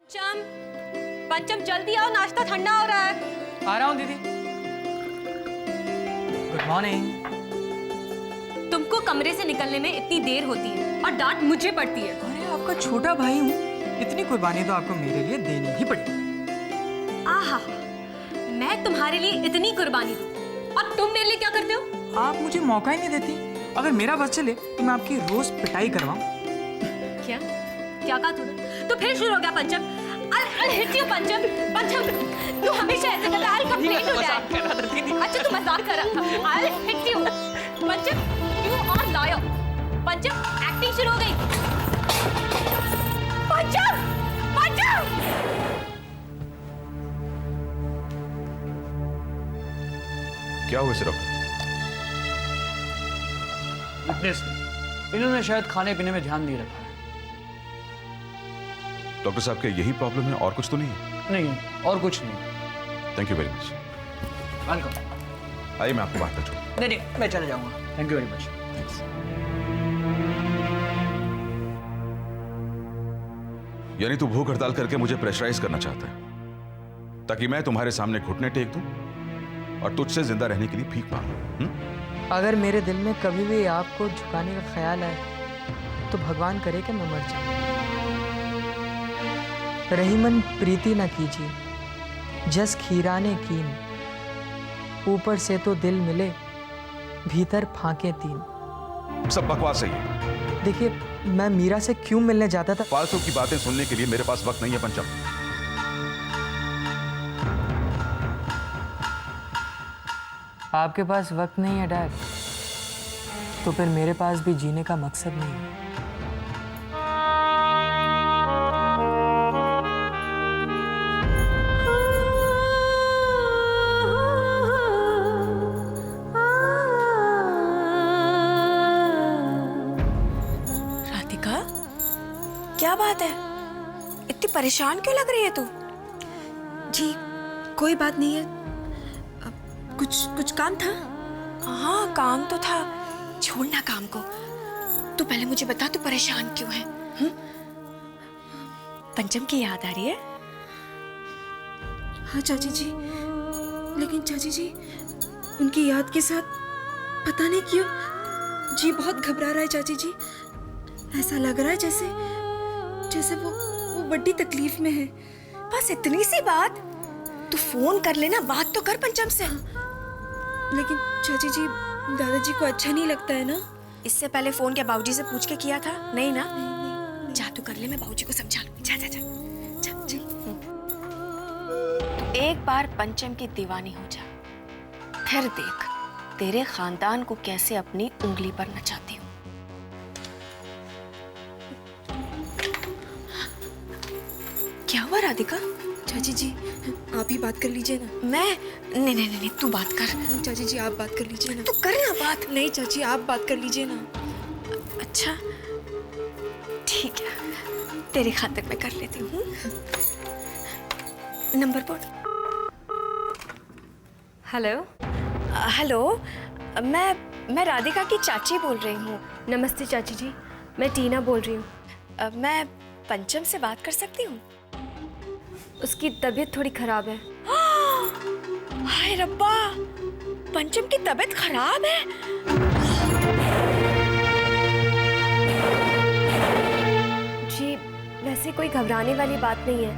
पंचम, पंचम जल्दी आओ, नाश्ता ठंडा हो रहा है। आ रहा हूँ दीदी। Good morning. तुमको कमरे से निकलने में इतनी देर होती है और डांट मुझे पड़ती है। अरे आपका छोटा भाई हूँ, इतनी कुर्बानी तो आपको मेरे लिए देनी ही पड़ेगी। आहा, मैं तुम्हारे लिए इतनी कुर्बानी दूं और तुम मेरे लिए क्या करते हो? आप मुझे मौका ही नहीं देती। अगर मेरा बस चले तो मैं आपकी रोज पिटाई करवाऊं। क्या क्या कहा तूने? तो फिर शुरू हो गया पंचम। I'll hit you, पंचम। पंचम, तू हमेशा ऐसे करता है। I'll complain to dad। अच्छा तू मजाक कर रहा था। I'll hit you, पंचम। You are liar। पंचम, एक्टिंग शुरू हो गई। पंचम, पंचम। क्या हुआ सिर्फ? विटनेस, इन्होंने शायद खाने पीने में ध्यान नहीं रखा है। डॉक्टर साहब क्या यही प्रॉब्लम है, और कुछ तो नहीं है? नहीं, और कुछ नहीं। Thank you very much. Welcome. आइए मैं आपको बाहर तक छोड़ूं। नहीं, मैं चले जाऊंगा। Thank you very much. यानी तू भूख हड़ताल करके मुझे प्रेशराइज करना चाहता है ताकि मैं तुम्हारे सामने घुटने टेक दूं और तुझसे जिंदा रहने के लिए भीख मांगूं? अगर मेरे दिल में कभी भी आपको झुकाने का ख्याल आए तो भगवान करे कि मैं मर जाऊं। रहीमन प्रीति न कीजिए, जस खीराने कीन, ऊपर से तो दिल मिले, भीतर फांके तीन। सब बकवास है ये। देखिए, मैं मीरा से क्यों मिलने जाता था? फालतू की बातें सुनने के लिए मेरे पास वक्त नहीं है पंचम। आपके पास वक्त नहीं है डैड, तो फिर मेरे पास भी जीने का मकसद नहीं है। राधिका, क्या बात है? इतनी परेशान क्यों लग रही है तू? जी कोई बात नहीं है, कुछ काम था। हाँ, काम तो था। छोड़ना काम को। तू पहले मुझे बता, तू परेशान क्यों है? पंचम की याद आ रही है? हाँ चाची जी, लेकिन चाची जी उनकी याद के साथ पता नहीं क्यों जी बहुत घबरा रहा है चाची जी। ऐसा लग रहा है जैसे वो बड़ी तकलीफ में है। बस इतनी सी बात? तू फोन कर लेना, बात तो कर पंचम से। लेकिन चाची जी दादाजी को अच्छा नहीं लगता है ना। इससे पहले फोन क्या बाबूजी से पूछ के किया था? नहीं ना? जा तू कर ले, मैं बाबूजी को समझा लूंगी। जा जा जा जा जी। एक बार पंचम की दीवानी हो जा, फिर देख तेरे खानदान को कैसे अपनी उंगली पर नचाती हूँ। क्या हुआ राधिका? चाची जी आप ही बात कर लीजिए ना। मैं? नहीं, तू बात कर। चाची जी आप बात कर लीजिए ना। तू कर ना बात। नहीं चाची आप बात कर लीजिए ना। अच्छा ठीक है, तेरी खातिर मैं कर लेती हूँ। नंबर बोल। हेलो। हेलो, मैं राधिका की चाची बोल रही हूँ। नमस्ते चाची जी, मैं टीना बोल रही हूँ। मैं पंचम से बात कर सकती हूँ? उसकी तबीयत थोड़ी खराब है। हाय रब्बा, पंचम की तबीयत खराब है? जी वैसे कोई घबराने वाली बात नहीं है,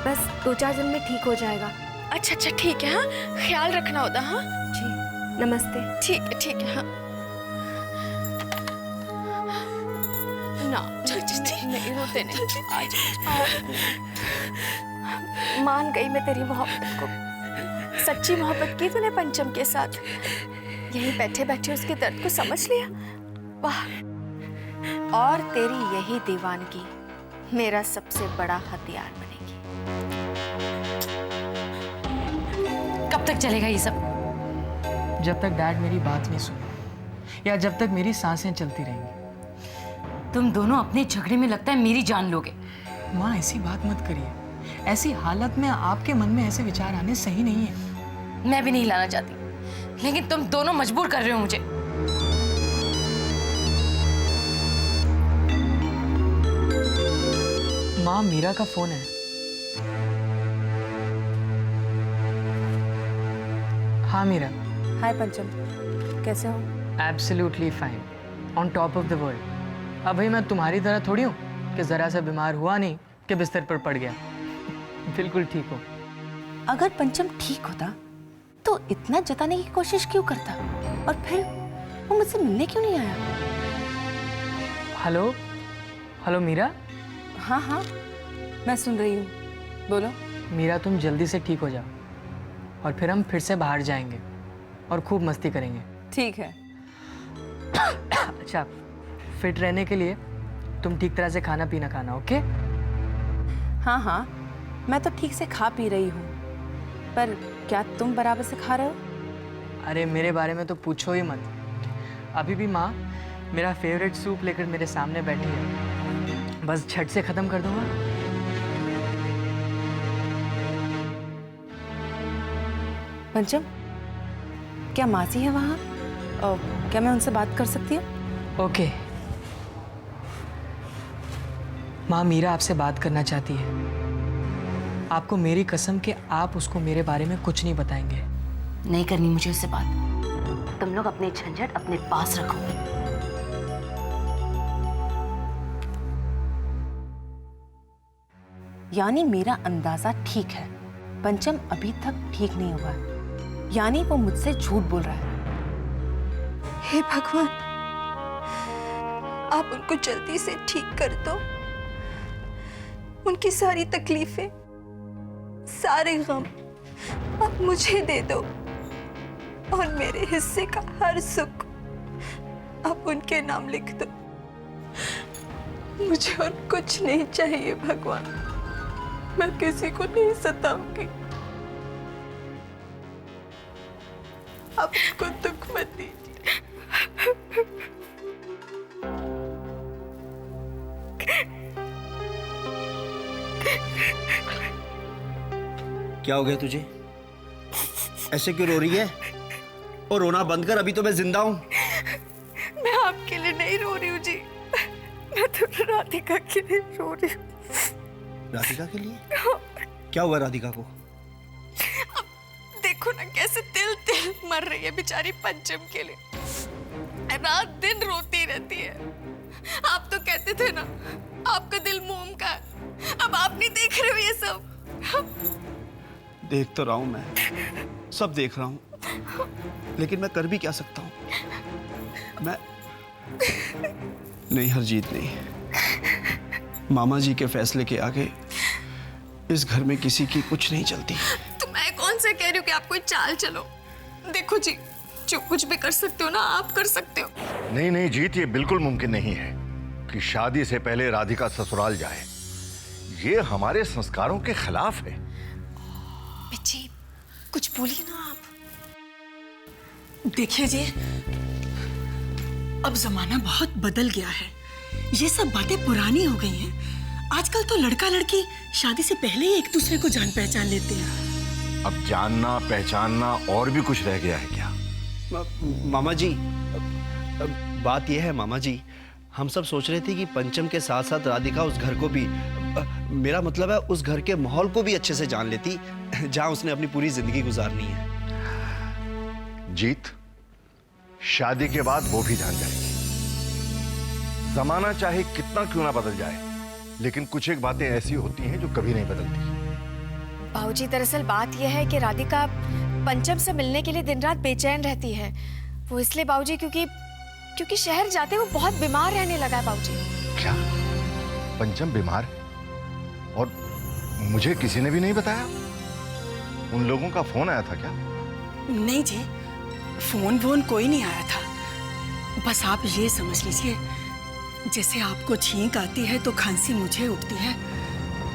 बस 2-4 दिन में ठीक हो जाएगा। अच्छा ठीक है। हाँ, ख्याल रखना होता। हाँ जी नमस्ते। ठीक है। हाँ ना, नहीं रोते नहीं। मान गई मैं तेरी मोहब्बत को। सच्ची मोहब्बत की तूने पंचम के साथ। यहीं बैठे बैठे उसके दर्द को समझ लिया। वाह। और तेरी यही दीवानगी मेरा सबसे बड़ा हथियार बनेगी। कब तक चलेगा ये सब? जब तक डैड मेरी बात नहीं सुने या जब तक मेरी सांसें चलती रहेंगी। तुम दोनों अपने झगड़े में लगता है मेरी जान लोगे। माँ ऐसी बात मत करिए। ऐसी हालत में आपके मन में ऐसे विचार आने सही नहीं है। मैं भी नहीं लाना चाहती, लेकिन तुम दोनों मजबूर कर रहे हो मुझे। माँ मीरा का फोन है, हाँ मीरा, हाय पंचम, कैसे हो? Absolutely fine, on top of the world. अब भाई मैं तुम्हारी तरह थोड़ी हूँ कि ज़रा सा बीमार हुआ नहीं कि बिस्तर पर पड़ गया। बिल्कुल ठीक हो। अगर पंचम ठीक होता तो इतना जताने की कोशिश क्यों करता, और फिर वो मुझसे मिलने क्यों नहीं आया? Hello hello Meera. हाँ हाँ, मैं सुन रही हूँ, बोलो। मीरा तुम जल्दी से ठीक हो जाओ और फिर हम फिर से बाहर जाएंगे और खूब मस्ती करेंगे। ठीक है। अच्छा, फिट रहने के लिए तुम ठीक तरह से खाना पीना खाना, ओके? हाँ हाँ, मैं तो ठीक से खा पी रही हूँ, पर क्या तुम बराबर से खा रहे हो? अरे मेरे बारे में तो पूछो ही मत। अभी भी माँ मेरा फेवरेट सूप लेकर मेरे सामने बैठी है, बस झट से ख़त्म कर दूंगा। पंचम, क्या मासी है वहाँ? क्या मैं उनसे बात कर सकती हूँ? ओके। माँ मीरा आपसे बात करना चाहती है। आपको मेरी कसम कि आप उसको मेरे बारे में कुछ नहीं बताएंगे। नहीं करनी मुझे उससे बात। तुम लोग अपने झंझट अपने पास रखो। यानी मेरा अंदाजा ठीक है, पंचम अभी तक ठीक नहीं हुआ है। यानी वो मुझसे झूठ बोल रहा है। हे भगवान, आप उनको जल्दी से ठीक कर दो। उनकी सारी तकलीफें, सारे गम आप मुझे दे दो, और मेरे हिस्से का हर सुख आप उनके नाम लिख दो। मुझे और कुछ नहीं चाहिए भगवान, मैं किसी को नहीं सताऊंगी। आप उनको दुख मत दीजिए। क्या हो गया तुझे? ऐसे क्यों रो रही है? और रोना बंद कर, अभी तो मैं जिंदा हूं। मैं आपके लिए नहीं रो रही हूँ जी, मैं तो राधिका के लिए रो रही हूँ। राधिका के लिए? क्या हुआ राधिका को? अब देखो ना कैसे तिल तिल मर रही है बेचारी पंचम के लिए। रात दिन रोती रहती है। आप तो कहते थे ना आपका दिल मोम का है, अब आप नहीं देख रहे हो ये सब? देख तो रहा हूं, मैं सब देख रहा हूं, लेकिन मैं कर भी क्या सकता हूं? मैं नहीं हरजीत, नहीं। मामा जी के फैसले के आगे इस घर में किसी की कुछ नहीं चलती। तो मैं कौन सा कह रही हूँ कि आप कोई चाल चलो। देखो जी, जो कुछ भी कर सकते हो ना आप कर सकते हो। नहीं नहीं जीत, ये बिल्कुल मुमकिन नहीं है कि शादी से पहले राधिका ससुराल जाए। ये हमारे संस्कारों के खिलाफ है। जी कुछ बोलिए ना आप। देखिए जी, अब जमाना बहुत बदल गया है, ये सब बातें पुरानी हो गई हैं। आजकल तो लड़का लड़की शादी से पहले ही एक दूसरे को जान पहचान लेते हैं। अब जानना पहचानना और भी कुछ रह गया है क्या? मामा जी, बात यह है मामा जी, हम सब सोच रहे थे कि पंचम के साथ साथ राधिका उस घर को भी, मेरा मतलब है उस घर के माहौल को भी अच्छे से जान लेती जहां उसने अपनी पूरी जिंदगी गुजारनी है। जीत, शादी के बाद वो भी जान जाएगी। जमाना चाहे कितना क्यों ना बदल जाए, लेकिन कुछ एक बातें ऐसी होती हैं जो कभी नहीं बदलती। बाबूजी, दरअसल बात यह है कि राधिका पंचम से मिलने के लिए दिन रात बेचैन रहती है। वो इसलिए बाबूजी क्योंकि शहर जाते वो बहुत बीमार रहने लगा है बाबूजी। क्या पंचम बीमार? और मुझे किसी ने भी नहीं बताया? उन लोगों का फोन आया था क्या? नहीं जी, फोन वोन कोई नहीं आया था। बस आप ये समझ लीजिए, जैसे आपको छींक आती है तो खांसी मुझे उठती है,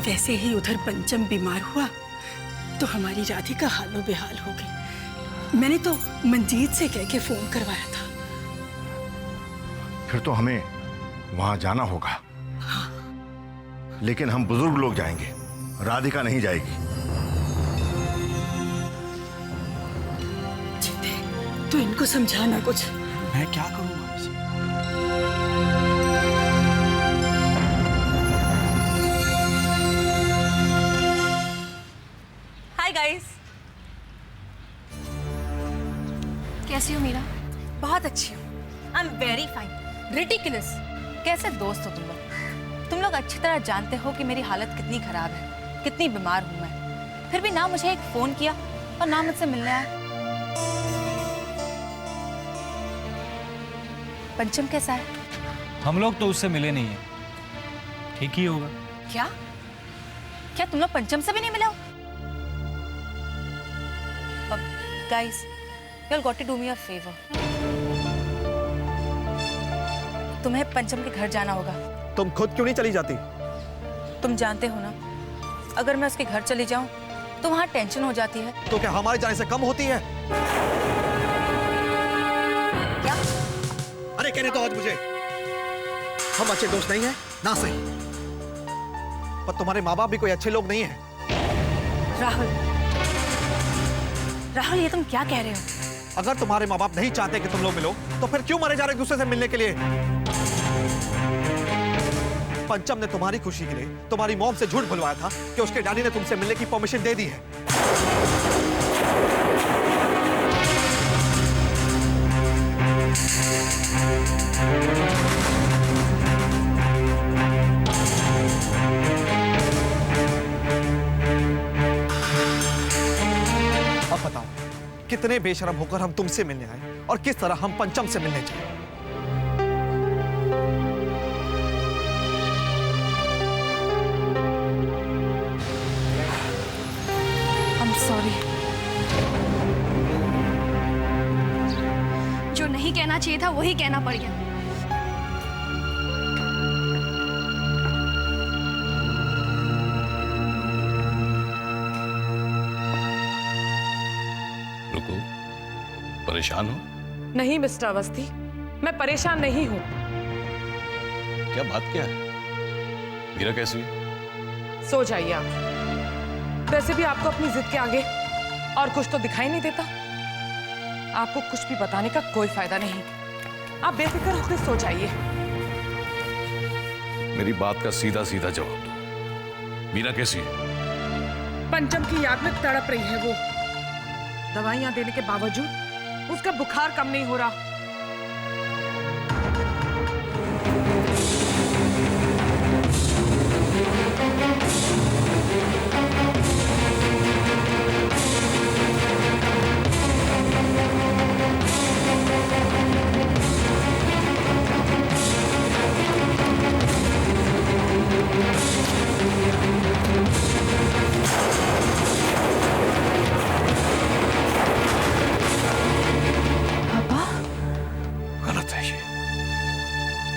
वैसे ही उधर पंचम बीमार हुआ तो हमारी राधिका हालो बेहाल हो गई। मैंने तो मंजीत से कह के फोन करवाया था। फिर तो हमें वहां जाना होगा। हाँ। लेकिन हम बुजुर्ग लोग जाएंगे, राधिका नहीं जाएगी। तो इनको समझाना कुछ। मैं क्या करूं मामा जी? गाइस। कैसी हो मीरा? बहुत अच्छी हूँ। I am very fine. Ridiculous. कैसे दोस्त हो तुम लोग? तुम लोग अच्छी तरह जानते हो कि मेरी हालत कितनी खराब है, कितनी बीमार हूँ मैं। फिर भी ना मुझे एक फोन किया और ना मुझसे मिलने आया। पंचम कैसा है? हम लोग तो उससे मिले नहीं है, ठीक ही होगा। क्या क्या तुम लोग पंचम से भी नहीं मिले हो? Guys, you all got to do me a favour. तुम्हें पंचम के घर जाना होगा। तुम खुद क्यों नहीं चली जाती? तुम जानते हो ना, अगर मैं उसके घर चली जाऊं तो वहां टेंशन हो जाती है। तो क्या हमारे जाने से कम होती है? क्या? अरे कहने तो आज मुझे, हम अच्छे दोस्त नहीं हैं ना सही, पर तुम्हारे माँ बाप भी कोई अच्छे लोग नहीं हैं। राहुल, ये तुम क्या कह रहे हो? अगर तुम्हारे माँ बाप नहीं चाहते कि तुम लोग मिलो, तो फिर क्यों मरे जा रहे एक दूसरे से मिलने के लिए? पंचम ने तुम्हारी खुशी के लिए तुम्हारी मॉम से झूठ बुलवाया था कि उसके डैडी ने तुमसे मिलने की परमिशन दे दी है। अब बताओ, कितने बेशरम होकर हम तुमसे मिलने आए और किस तरह हम पंचम से मिलने जाए। I'm sorry. जो नहीं कहना चाहिए था वही कहना पड़ गया। रुको, परेशान हो? नहीं मिस्टर अवस्थी, मैं परेशान नहीं हूँ। क्या बात क्या है? मीरा कैसी है? सो जाइए आप। वैसे भी आपको अपनी जिद के आगे और कुछ तो दिखाई नहीं देता। आपको कुछ भी बताने का कोई फायदा नहीं। आप बेफिक्र होकर सो जाइए। मेरी बात का सीधा सीधा जवाब दो। मीरा कैसी है? पंचम की याद में तड़प रही है वो। दवाइयां देने के बावजूद उसका बुखार कम नहीं हो रहा।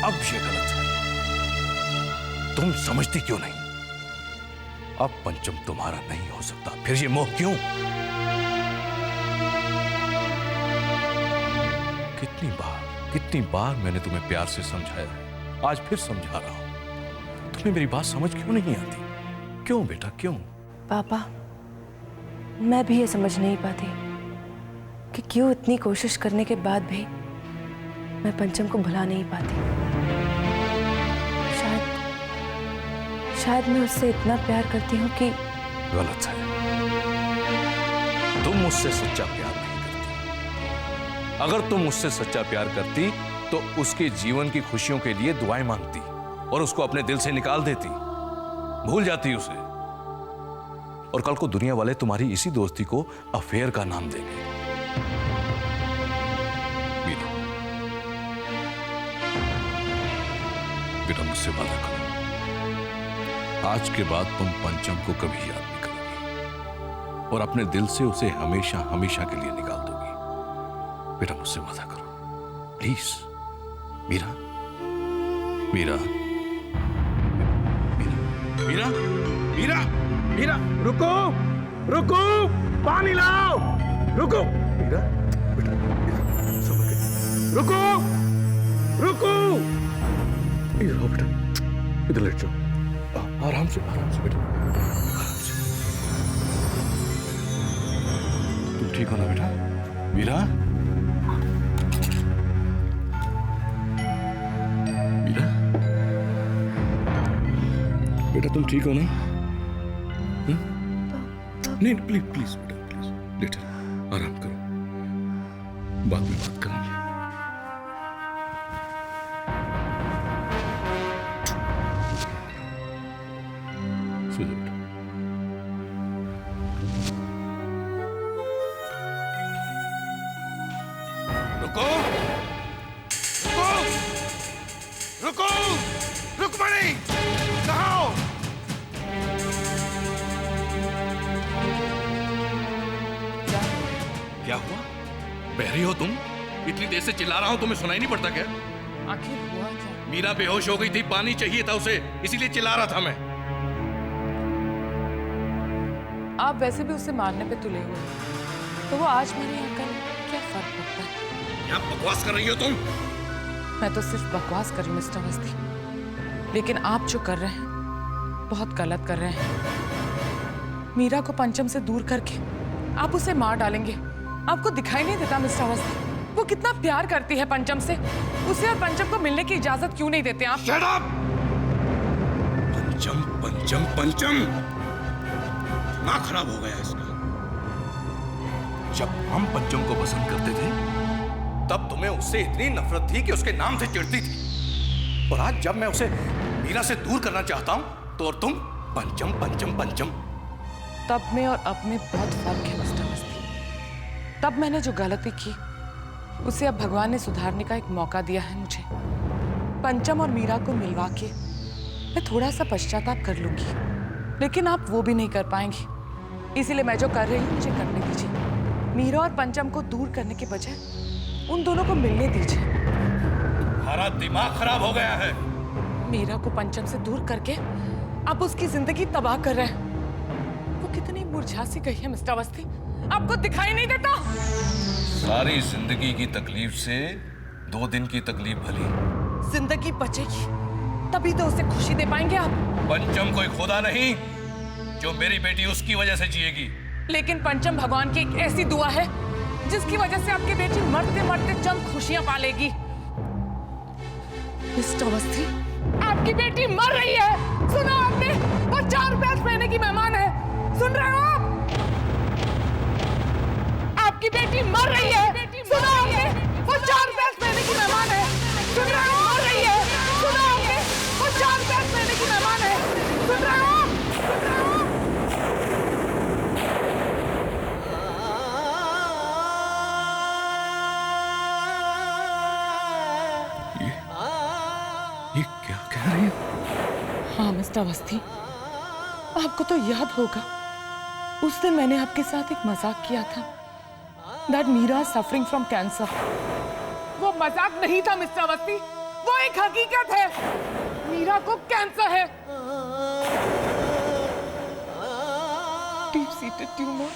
अब ये गलत है। तुम समझती क्यों नहीं? अब पंचम तुम्हारा नहीं हो सकता, फिर ये मोह क्यों? कितनी बार मैंने तुम्हें प्यार से समझाया है, आज फिर समझा रहा हूं। तुम्हें मेरी बात समझ क्यों नहीं आती? क्यों बेटा, क्यों? पापा, मैं भी ये समझ नहीं पाती कि क्यों इतनी कोशिश करने के बाद भी मैं पंचम को भुला नहीं पाती। शायद मैं उससे इतना प्यार करती हूँ कि... गलत है। तुम मुझसे सच्चा प्यार नहीं करती। अगर तुम मुझसे सच्चा प्यार करती तो उसके जीवन की खुशियों के लिए दुआएं मांगती और उसको अपने दिल से निकाल देती, भूल जाती उसे। और कल को दुनिया वाले तुम्हारी इसी दोस्ती को अफेयर का नाम देंगे। बेटा, मुझसे वादा करो, आज के बाद तुम पंचम को कभी याद नहीं करोगी और अपने दिल से उसे हमेशा हमेशा के लिए निकाल दोगी। बेटा, मुझसे वादा करो प्लीज। मीरा, मीरा, मीरा, मीरा, मीरा, रुको, रुको, पानी लाओ, रुको। मीरा, बेटा, समझ गए। रुको, रुको। इधर आओ बेटा, इधर लेट जाओ। आराम से बेटा, आराम से। तुम ठीक हो ना बेटा? मीरा, मीरा, बेटा तुम ठीक हो ना? नहीं प्लीज प्लीज बेटा प्लीज लेटर आराम करो, बाद में बात करेंगे। सो जाओ बेटा। रुको रुको रुको, रुकमणी कहाँ हो? क्या हुआ? बहरी हो तुम? इतनी देर से चिल्ला रहा हूं, तुम्हें सुनाई नहीं पड़ता क्या? आखिर हुआ क्या? मीरा बेहोश हो गई थी, पानी चाहिए था उसे, इसीलिए चिल्ला रहा था मैं। आप वैसे भी उसे मारने पे तुले हुए, तो वो आज मेरे यहाँ कल क्या फर्क पड़ता है? यहाँ बकवास कर रही हो तुम? मैं तो सिर्फ बकवास कर रही हूँ मिस्टर अवस्थी, लेकिन आप जो कर रहे हैं बहुत गलत कर रहे हैं। मीरा को पंचम से दूर करके आप उसे मार डालेंगे। आपको दिखाई नहीं देता मिस्टर अवस्थी वो कितना प्यार करती है पंचम से? उसे और पंचम को मिलने की इजाजत क्यों नहीं देते आप? Shut up! पंचम पंचम पंचम, दिमाग खराब हो गया इसका। जब हम पंचम को पसंद करते थे तब तुम्हें उससे इतनी नफरत थी कि उसके नाम से चिढ़ती थी, और आज जब मैं उसे मीरा से दूर करना चाहता हूं तो और तुम पंचम पंचम पंचम। तब में और अब में बहुत फर्क है मिस्टर अवस्थी। तब मैंने जो गलती की उसे अब भगवान ने सुधारने का एक मौका दिया है मुझे। पंचम और मीरा को मिलवा के मैं थोड़ा सा पश्चाताप कर लूंगी, लेकिन आप वो भी नहीं कर पाएंगी। इसीलिए मैं जो कर रही हूँ मुझे करने दीजिए। मीरा और पंचम को दूर करने के बजाय उन दोनों को मिलने दीजिए। हमारा दिमाग खराब हो गया है। मीरा को पंचम से दूर करके आप उसकी जिंदगी तबाह कर रहे हैं। वो कितनी मुरझा सी गई है मिस्टर अवस्थी, आपको दिखाई नहीं देता? सारी जिंदगी की तकलीफ से 2 दिन की तकलीफ भली। जिंदगी बचेगी तभी तो उसे खुशी दे पाएंगे आप। पंचम कोई खुदा नहीं जो मेरी बेटी उसकी वजह से जिएगी। लेकिन पंचम भगवान की एक ऐसी दुआ है जिसकी वजह से आपकी बेटी मरते मरते चंद खुशियां पालेगी। मिस्टर अवस्थी, आपकी बेटी मर रही है, सुना आपने? वो 4 बैच महीने की मेहमान है, सुन रहे हो आप? आपकी बेटी मर रही है, सुना आपने? वो 4 बैच महीने की मेहमान है, सुन रहे हो? मर रही है, सुना आपने? वो 4 बैच महीने की मेहमान है, सुन रहे हो? ये क्या कह रही है? हाँ मिस्टर अवस्थी, आपको तो याद होगा उस दिन मैंने आपके साथ एक मजाक किया था that Meera suffering from cancer. वो मजाक नहीं था मिस्टर अवस्थी, वो एक हकीकत है। मीरा को कैंसर है, डीप सीटेड ट्यूमर।